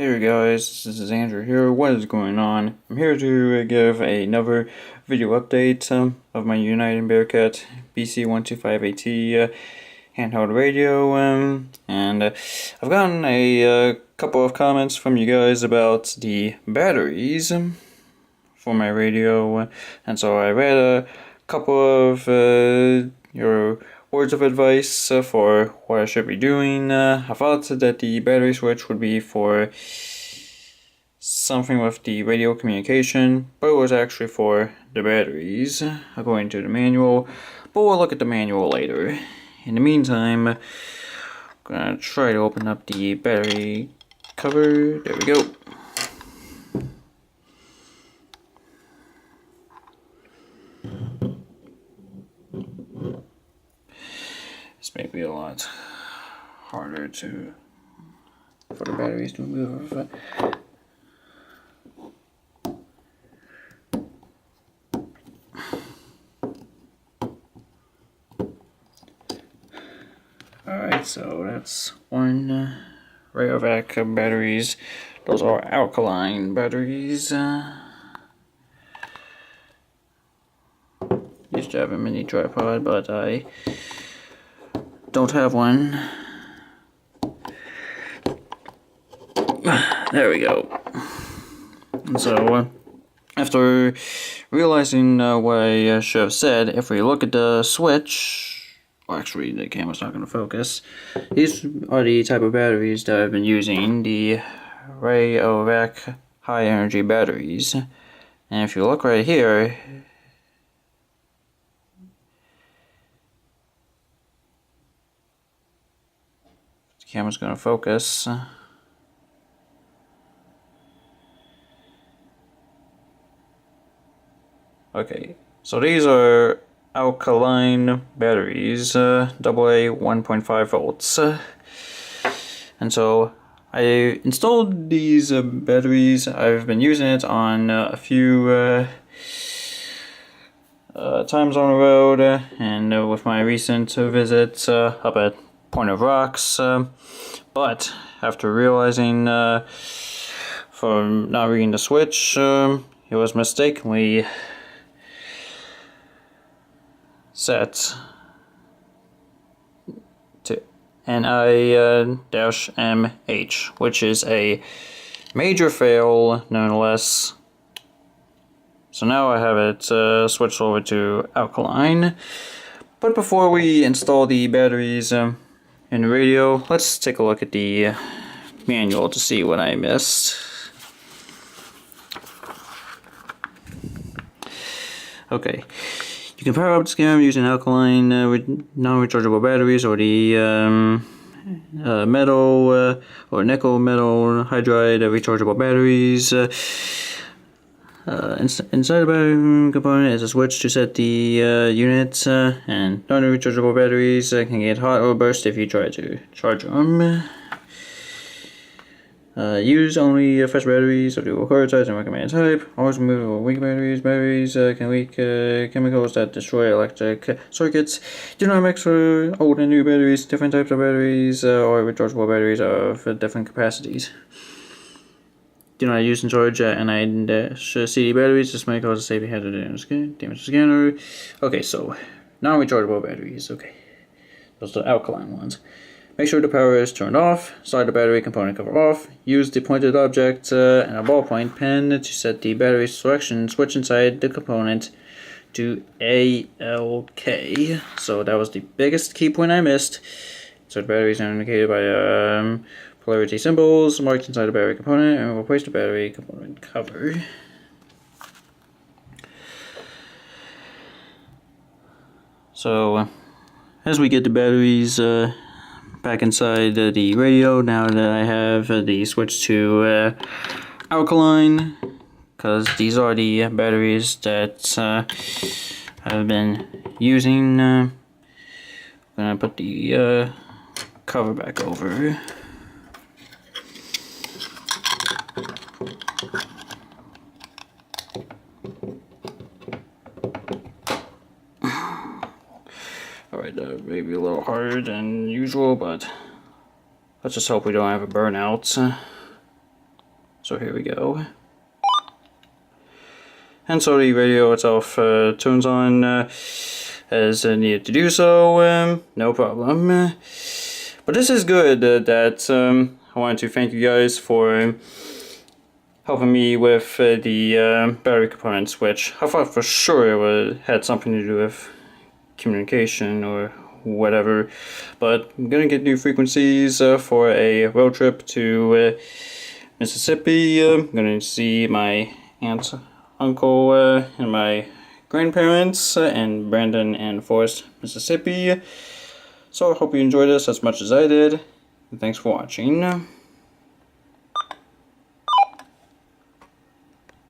Hey guys, this is Andrew here. What is going on? I'm here to give another video update of my United Bearcat BC125AT handheld radio, and I've gotten a couple of comments from you guys about the batteries for my radio, and so I read a couple of your words of advice for what I should be doing. I thought that the battery switch would be for something with the radio communication, but it was actually for the batteries, according to the manual, but we'll look at the manual later. In the meantime, I'm gonna try to open up the battery cover. There we go. This may be a lot harder for the batteries to move. Alright, so that's one Railfanning batteries. Those are alkaline batteries. Used to have a mini tripod, but I don't have one. There we go. And so, after realizing what I should have said, if we look at the switch, well, actually the camera's not going to focus. These are the type of batteries that I've been using, the Railfanning high energy batteries. And if you look right here, the camera's going to focus. Okay, so these are alkaline batteries, AA 1.5 volts. And so I installed these batteries. I've been using it on a few times on the road, and with my recent visit up at Point of Rocks. But after realizing from not reading the switch, it was mistakenly set to NI-MH, which is a major fail nonetheless. So now I have it switched over to alkaline. But before we install the batteries in the radio, let's take a look at the manual to see what I missed. Okay. You can power up the scam using alkaline with non-rechargeable batteries, or the metal or nickel metal hydride rechargeable batteries. Inside the battery component is a switch to set the unit, and non-rechargeable batteries can get hot or burst if you try to charge them. Use only fresh batteries of the required size and recommended type. Always remove weak batteries. Batteries can leak chemicals that destroy electric circuits. Do not mix old and new batteries. Different types of batteries or rechargeable batteries of different capacities. Do not use and charge NI-CD batteries. This may cause a safety hazard and damage the scanner. Okay, so non-rechargeable batteries. Okay, those are the alkaline ones. Make sure the power is turned off. Slide the battery component cover off. Use the pointed object and a ballpoint pen to set the battery selection switch inside the component to ALK. So that was the biggest key point I missed. So the batteries are indicated by polarity symbols marked inside the battery component, and we'll replace the battery component cover. So as we get the batteries back inside the radio, now that I have the switch to alkaline, because these are the batteries that I've been using. I'm gonna put the cover back over. Alright, maybe a little harder than usual, but let's just hope we don't have a burnout. So here we go. And so the radio itself turns on as needed to do so, no problem. But this is good that I wanted to thank you guys for helping me with the battery components, which I thought for sure it had something to do with communication or whatever. But I'm gonna get new frequencies for a road trip to Mississippi. I'm gonna see my aunt, uncle, and my grandparents in Brandon and Forest, Mississippi. So I hope you enjoyed this as much as I did. And thanks for watching.